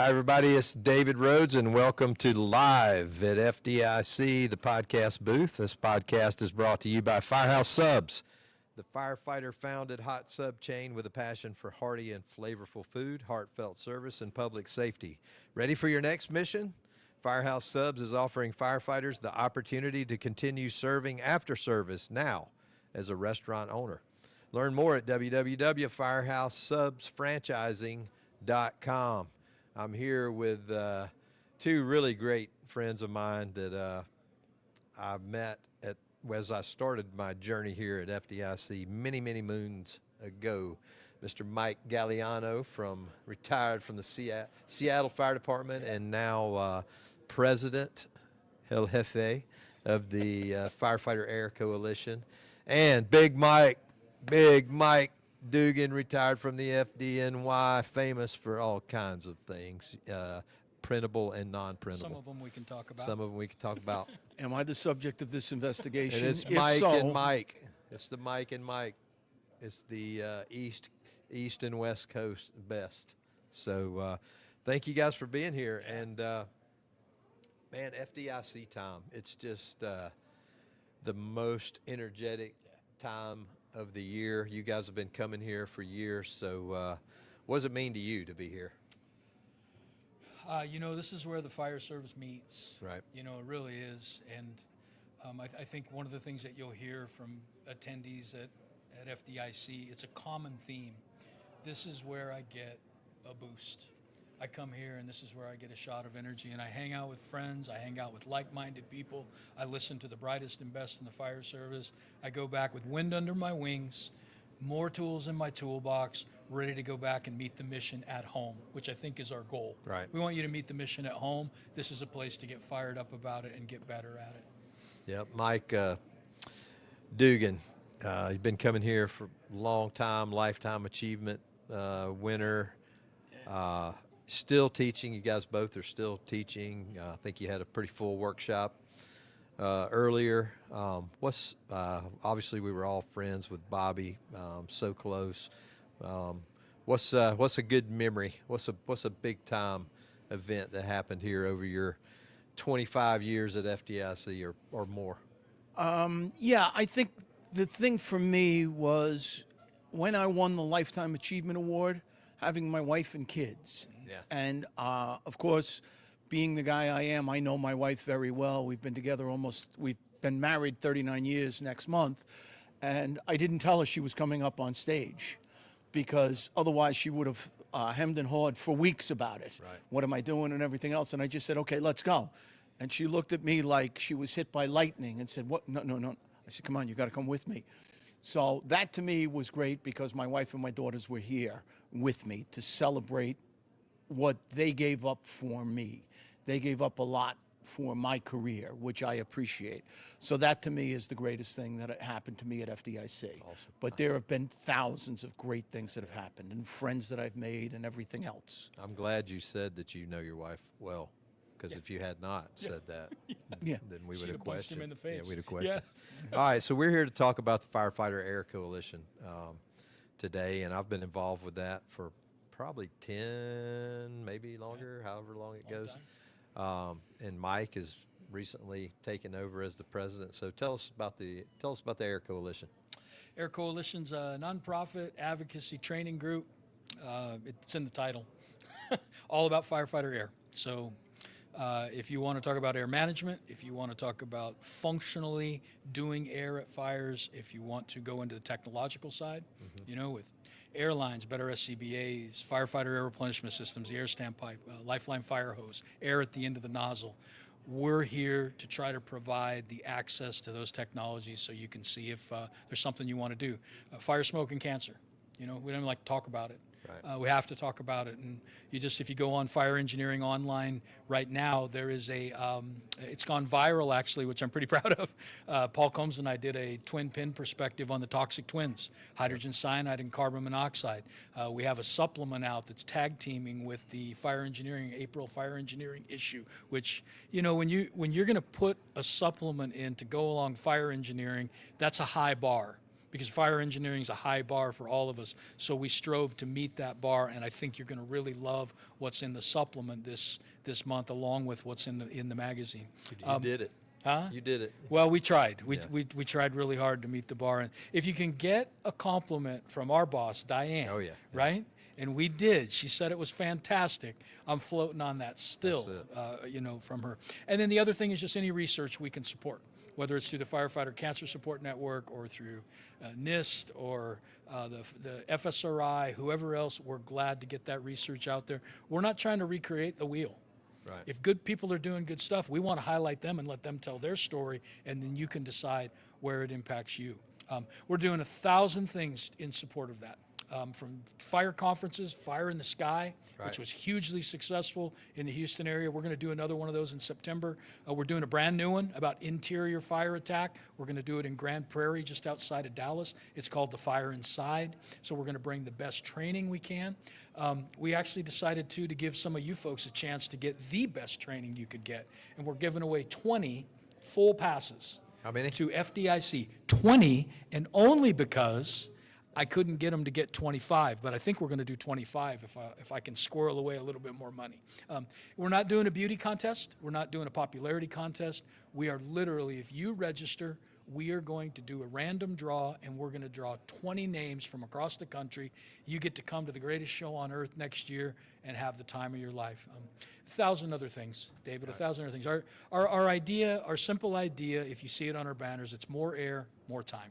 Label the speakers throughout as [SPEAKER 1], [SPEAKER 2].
[SPEAKER 1] Hi, everybody. It's David Rhodes, and welcome to Live at FDIC, the podcast booth. This podcast is brought to you by Firehouse Subs, the firefighter-founded hot sub chain with a passion for hearty and flavorful food, heartfelt service, and public safety. Ready for your next mission? Firehouse Subs is offering firefighters the opportunity to continue serving after service now as a restaurant owner. Learn more at www.firehousesubsfranchising.com. I'm here with two really great friends of mine that I met as I started my journey here at FDIC many, many moons ago. Mr. Mike Galliano, retired from the Seattle Fire Department and now President, El Jefe, of the Firefighter Air Coalition. And Big Mike Dugan, retired from the FDNY, famous for all kinds of things, printable and non-printable.
[SPEAKER 2] Some of them we can talk about.
[SPEAKER 3] Am I the subject of this investigation?
[SPEAKER 1] And it's
[SPEAKER 3] If
[SPEAKER 1] Mike
[SPEAKER 3] so,
[SPEAKER 1] and Mike. It's the Mike and Mike. It's the East and West Coast best. So thank you guys for being here. And, man, FDIC time. It's just the most energetic time of the year. You guys have been coming here for years. So what does it mean to you to be here?
[SPEAKER 2] This is where the fire service meets.
[SPEAKER 1] Right.
[SPEAKER 2] It really is. And I think one of the things that you'll hear from attendees at FDIC, it's a common theme. This is where I get a boost. I come here and this is where I get a shot of energy, and I hang out with friends, I hang out with like-minded people, I listen to the brightest and best in the fire service. I go back with wind under my wings, more tools in my toolbox, ready to go back and meet the mission at home, which I think is our goal.
[SPEAKER 1] Right.
[SPEAKER 2] We want you to meet the mission at home. This is a place to get fired up about it and get better at it.
[SPEAKER 1] Yep, Mike Dugan, you've been coming here for a long time, lifetime achievement winner, still teaching. You guys both are still teaching. I think you had a pretty full workshop earlier. Obviously we were all friends with Bobby, so close. What's a good memory? What's a big time event that happened here over your 25 years at FDIC or more?
[SPEAKER 3] I think the thing for me was when I won the Lifetime Achievement Award, having my wife and kids.
[SPEAKER 1] Yeah.
[SPEAKER 3] And, of course, being the guy I am, I know my wife very well. We've been together we've been married 39 years next month. And I didn't tell her she was coming up on stage because otherwise she would have hemmed and hawed for weeks about it.
[SPEAKER 1] Right.
[SPEAKER 3] What am I doing and everything else? And I just said, okay, let's go. And she looked at me like she was hit by lightning and said, what? No. I said, come on, you got to come with me. So that to me was great because my wife and my daughters were here with me to celebrate what they gave up for me. They gave up a lot for my career, which I appreciate. So that to me is the greatest thing that happened to me at FDIC.
[SPEAKER 1] Awesome.
[SPEAKER 3] But there have been thousands of great things that have happened and friends that I've made and everything else.
[SPEAKER 1] I'm glad you said that you know your wife well, because if you had not said that,
[SPEAKER 3] Yeah.
[SPEAKER 1] then we would
[SPEAKER 2] She'd
[SPEAKER 1] have
[SPEAKER 2] have punched
[SPEAKER 1] questioned.
[SPEAKER 2] him in the face.
[SPEAKER 1] Yeah, we'd have questioned.
[SPEAKER 2] Yeah.
[SPEAKER 1] All right, so we're here to talk about the Firefighter Air Coalition today, and I've been involved with that for probably 10, maybe longer, however long it goes. And Mike has recently taken over as the president. So tell us about the Air Coalition.
[SPEAKER 2] Air Coalition's a nonprofit advocacy training group. It's in the title. All about firefighter air. So if you want to talk about air management, if you want to talk about functionally doing air at fires, if you want to go into the technological side, with airlines, better SCBAs, firefighter air replenishment systems, the air standpipe, lifeline fire hose, air at the end of the nozzle. We're here to try to provide the access to those technologies so you can see if there's something you want to do. Fire, smoke, and cancer. We don't even like to talk about it.
[SPEAKER 1] Right.
[SPEAKER 2] We have to talk about it. And if you go on Fire Engineering Online right now, there is it's gone viral actually, which I'm pretty proud of. Paul Combs and I did a twin pin perspective on the toxic twins, hydrogen cyanide and carbon monoxide. We have a supplement out that's tag teaming with the April Fire Engineering issue, which, when you're going to put a supplement in to go along fire engineering, that's a high bar. because fire engineering is a high bar for all of us. So we strove to meet that bar, and I think you're going to really love what's in the supplement this month, along with what's in the magazine.
[SPEAKER 1] You did it.
[SPEAKER 2] Huh?
[SPEAKER 1] You did it.
[SPEAKER 2] Well, we tried. We tried really hard to meet the bar, and if you can get a compliment from our boss, Diane,
[SPEAKER 1] Oh, yeah.
[SPEAKER 2] right? And we did. She said it was fantastic. I'm floating on that still, from her. And then the other thing is just any research we can support, whether it's through the Firefighter Cancer Support Network or through NIST or the FSRI, whoever else. We're glad to get that research out there. We're not trying to recreate the wheel.
[SPEAKER 1] Right.
[SPEAKER 2] If good people are doing good stuff, we want to highlight them and let them tell their story, and then you can decide where it impacts you. We're doing 1,000 things in support of that. From fire conferences, Fire in the Sky,
[SPEAKER 1] Right.
[SPEAKER 2] which was hugely successful in the Houston area. We're going to do another one of those in September. We're doing a brand new one about interior fire attack. We're going to do it in Grand Prairie, just outside of Dallas. It's called the Fire Inside. So we're going to bring the best training we can. We actually decided to give some of you folks a chance to get the best training you could get. And we're giving away 20 full passes.
[SPEAKER 1] How many?
[SPEAKER 2] To FDIC. 20, and only because I couldn't get them to get 25, but I think we're going to do 25 if I can squirrel away a little bit more money. We're not doing a beauty contest. We're not doing a popularity contest. We are literally, if you register, we are going to do a random draw, and we're going to draw 20 names from across the country. You get to come to the greatest show on earth next year and have the time of your life. 1,000 other things, David, 1,000 other things. Our idea, our simple idea, if you see it on our banners, it's more air, more time.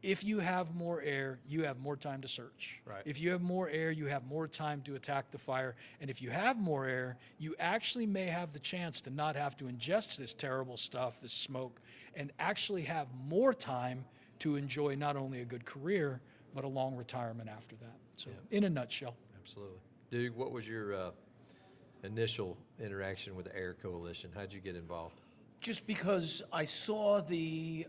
[SPEAKER 2] If you have more air, you have more time to search.
[SPEAKER 1] Right.
[SPEAKER 2] If you have more air, you have more time to attack the fire. And if you have more air, you actually may have the chance to not have to ingest this terrible stuff, this smoke, and actually have more time to enjoy not only a good career, but a long retirement after that. So in a nutshell.
[SPEAKER 1] Absolutely. Dude, what was your initial interaction with the Air Coalition? How'd you get involved?
[SPEAKER 3] Just because I saw the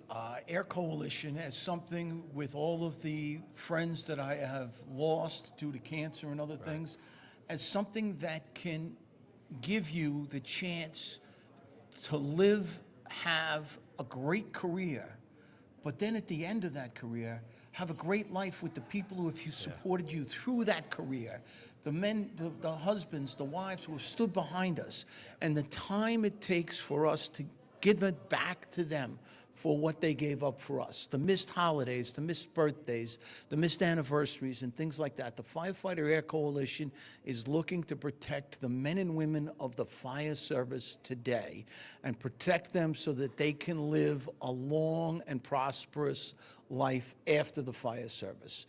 [SPEAKER 3] Air Coalition as something with all of the friends that I have lost due to cancer and other things, as something that can give you the chance to live, have a great career, but then at the end of that career, have a great life with the people who have supported you through that career. The men, the husbands, the wives who have stood behind us, and the time it takes for us to give it back to them for what they gave up for us. The missed holidays, the missed birthdays, the missed anniversaries, and things like that. The Firefighter Air Coalition is looking to protect the men and women of the fire service today and protect them so that they can live a long and prosperous life after the fire service.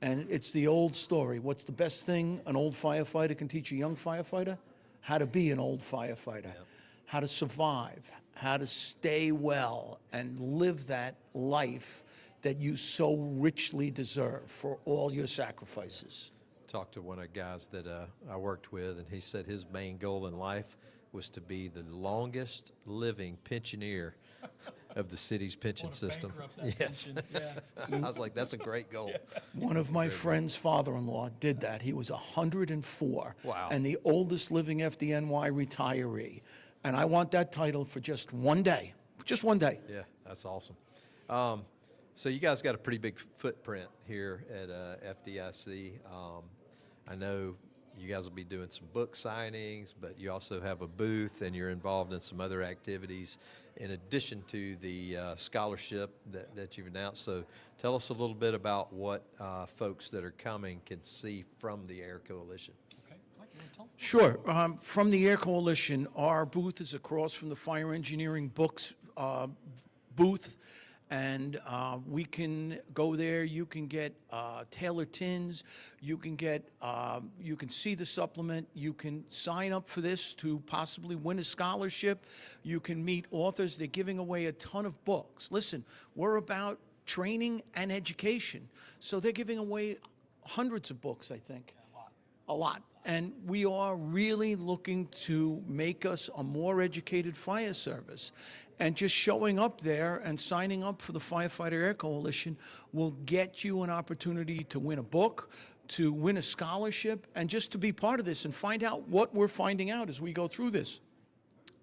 [SPEAKER 3] And it's the old story. What's the best thing an old firefighter can teach a young firefighter? How to be an old firefighter, how to survive, how to stay well and live that life that you so richly deserve for all your sacrifices.
[SPEAKER 1] Talked to one of the guys that I worked with, and he said his main goal in life was to be the longest living pensioner of the city's pension system. Yes. I was like, that's a great goal.
[SPEAKER 3] One of my friend's father-in-law did that. He was 104
[SPEAKER 1] Wow.
[SPEAKER 3] and the oldest living FDNY retiree. And I want that title for just one day. Just one day.
[SPEAKER 1] Yeah, that's awesome. So you guys got a pretty big footprint here at FDIC. I know you guys will be doing some book signings, but you also have a booth and you're involved in some other activities in addition to the scholarship that you've announced. So tell us a little bit about what folks that are coming can see from the Air Coalition.
[SPEAKER 3] Sure. From the Air Coalition, our booth is across from the Fire Engineering Books booth, and we can go there. You can get tailored tins. You can see the supplement. You can sign up for this to possibly win a scholarship. You can meet authors. They're giving away a ton of books. Listen, we're about training and education, so they're giving away hundreds of books, I think. A lot. And we are really looking to make us a more educated fire service. And just showing up there and signing up for the Firefighter Air Coalition will get you an opportunity to win a book, to win a scholarship, and just to be part of this and find out what we're finding out as we go through this.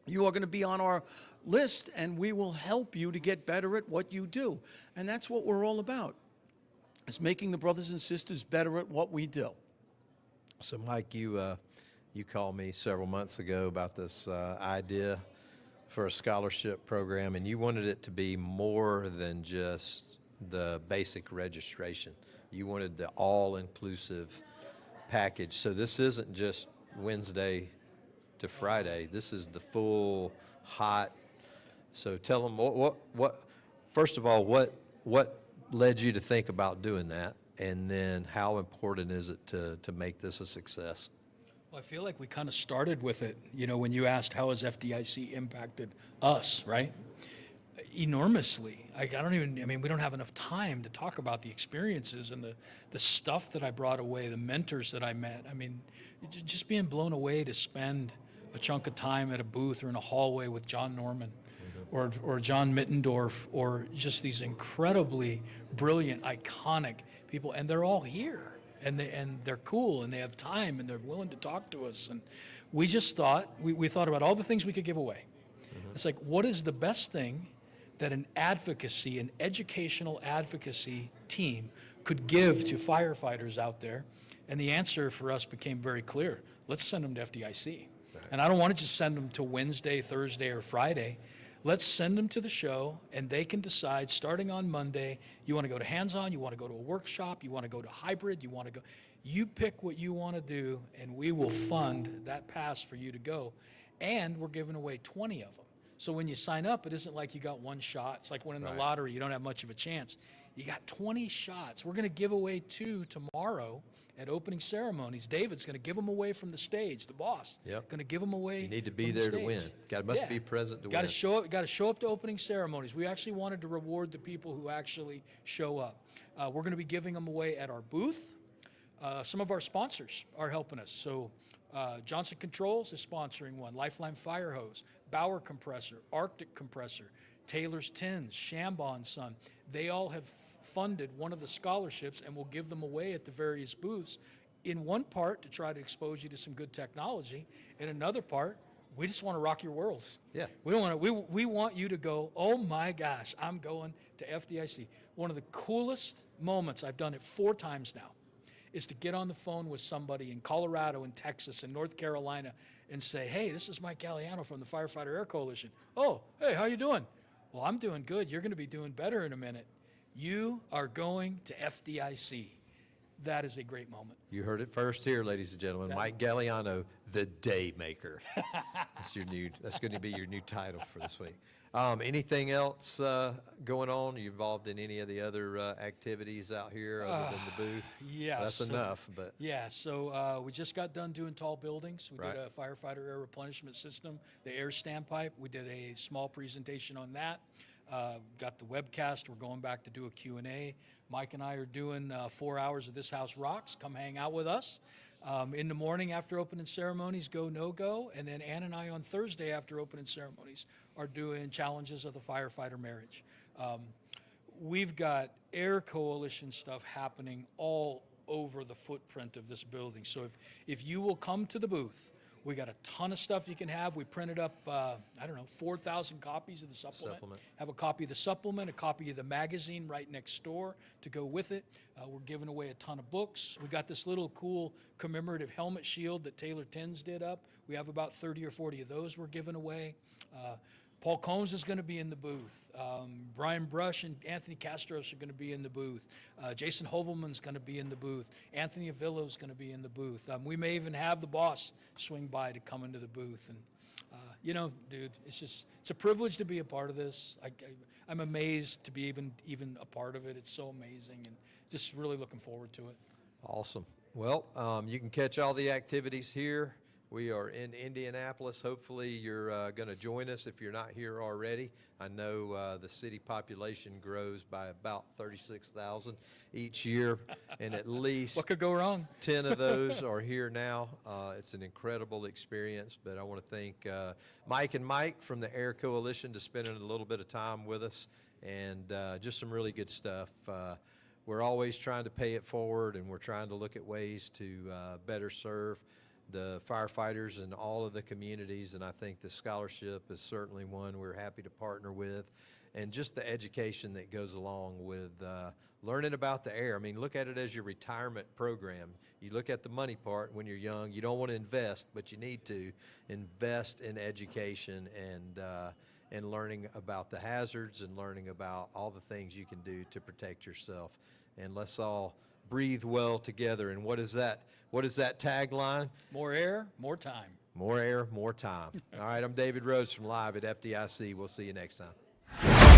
[SPEAKER 3] You are going to be on our list, and we will help you to get better at what you do. And that's what we're all about, is making the brothers and sisters better at what we do.
[SPEAKER 1] So, Mike, you called me several months ago about this idea for a scholarship program, and you wanted it to be more than just the basic registration. You wanted the all-inclusive package. So this isn't just Wednesday to Friday. This is the full hot. So tell them what first of all, what led you to think about doing that, and then how important is it to make this a success?
[SPEAKER 2] Well, I feel like we kind of started with it, when you asked how has FDIC impacted us, right? Enormously. We don't have enough time to talk about the experiences and the stuff that I brought away, the mentors that I met. Just being blown away to spend a chunk of time at a booth or in a hallway with John Norman or John Mittendorf, or just these incredibly brilliant, iconic people. And they're all here. And they're cool, and they have time, and they're willing to talk to us. And we just thought, we thought about all the things we could give away. It's like, what is the best thing that an educational advocacy team could give to firefighters out there? And the answer for us became very clear. Let's send them to FDIC. Right. And I don't want to just send them to Wednesday, Thursday, or Friday. Let's send them to the show, and they can decide starting on Monday, you want to go to hands-on, you want to go to a workshop, you want to go to hybrid, you pick what you want to do, and we will fund that pass for you to go. And we're giving away 20 of them. So when you sign up, it isn't like you got one shot. It's like winning the lottery. You don't have much of a chance. You got 20 shots. We're going to give away 2 tomorrow at opening ceremonies. David's going to give them away from the stage, the boss.
[SPEAKER 1] Yep.
[SPEAKER 2] Going to give them away.
[SPEAKER 1] You need to be there to win. Must be present to win.
[SPEAKER 2] Got to show up to opening ceremonies. We actually wanted to reward the people who actually show up. We're going to be giving them away at our booth. Some of our sponsors are helping us. So Johnson Controls is sponsoring one. Lifeline Fire Hose, Bauer Compressor, Arctic Compressor, Taylor's Tins, Chambon Son. They all have funded one of the scholarships, and we'll give them away at the various booths. In one part, to try to expose you to some good technology. In another part, we just want to rock your world.
[SPEAKER 1] Yeah.
[SPEAKER 2] We want you to go, oh my gosh, I'm going to FDIC. One of the coolest moments, I've done it 4 times now, is to get on the phone with somebody in Colorado and Texas and North Carolina and say, hey, this is Mike Galliano from the Firefighter Air Coalition. Oh, hey, how you doing? Well, I'm doing good. You're going to be doing better in a minute. You are going to FDIC. That is a great moment.
[SPEAKER 1] You heard it first here, ladies and gentlemen. Mike Galliano, the Day Maker. That's going to be your new title for this week. Anything else going on? Are you involved in any of the other activities out here other than the booth?
[SPEAKER 2] Yeah.
[SPEAKER 1] That's enough, but.
[SPEAKER 2] Yeah, so we just got done doing tall buildings. We
[SPEAKER 1] Right.
[SPEAKER 2] did a firefighter air replenishment system, the air standpipe. We did a small presentation on that. Got the webcast. We're going back to do a Q&A. Mike and I are doing 4 hours of This House Rocks. Come hang out with us. In the morning after opening ceremonies, go, no go. And then Ann and I on Thursday after opening ceremonies are doing challenges of the firefighter marriage. We've got Air Coalition stuff happening all over the footprint of this building. So if you will come to the booth, we got a ton of stuff you can have. We printed up, 4,000 copies of the supplement. Have a copy of the supplement, a copy of the magazine right next door to go with it. We're giving away a ton of books. We got this little cool commemorative helmet shield that Taylor Tins did up. We have about 30 or 40 of those we're giving away. Paul Combs is going to be in the booth. Brian Brush and Anthony Castros are going to be in the booth. Jason Hovelman's going to be in the booth. Anthony Avillo's going to be in the booth. We may even have the boss swing by to come into the booth. And, dude, it's a privilege to be a part of this. I'm amazed to be even a part of it. It's so amazing, and just really looking forward to it.
[SPEAKER 1] Awesome. Well, you can catch all the activities here. We are in Indianapolis. Hopefully you're going to join us if you're not here already. I know the city population grows by about 36,000 each year, and at least
[SPEAKER 2] What could go wrong?
[SPEAKER 1] 10 of those are here now. It's an incredible experience, but I want to thank Mike and Mike from the Air Coalition to spending a little bit of time with us, and just some really good stuff. We're always trying to pay it forward, and we're trying to look at ways to better serve the firefighters in all of the communities, and I think the scholarship is certainly one we're happy to partner with, and just the education that goes along with learning about the air. I mean, look at it as your retirement program. You look at the money part when you're young. You don't want to invest, but you need to invest in education and learning about the hazards and learning about all the things you can do to protect yourself. And let's all breathe well together. And what is that? What is that tagline?
[SPEAKER 2] More air, more time.
[SPEAKER 1] More air, more time. All right, I'm David Rhodes from Live at FDIC. We'll see you next time.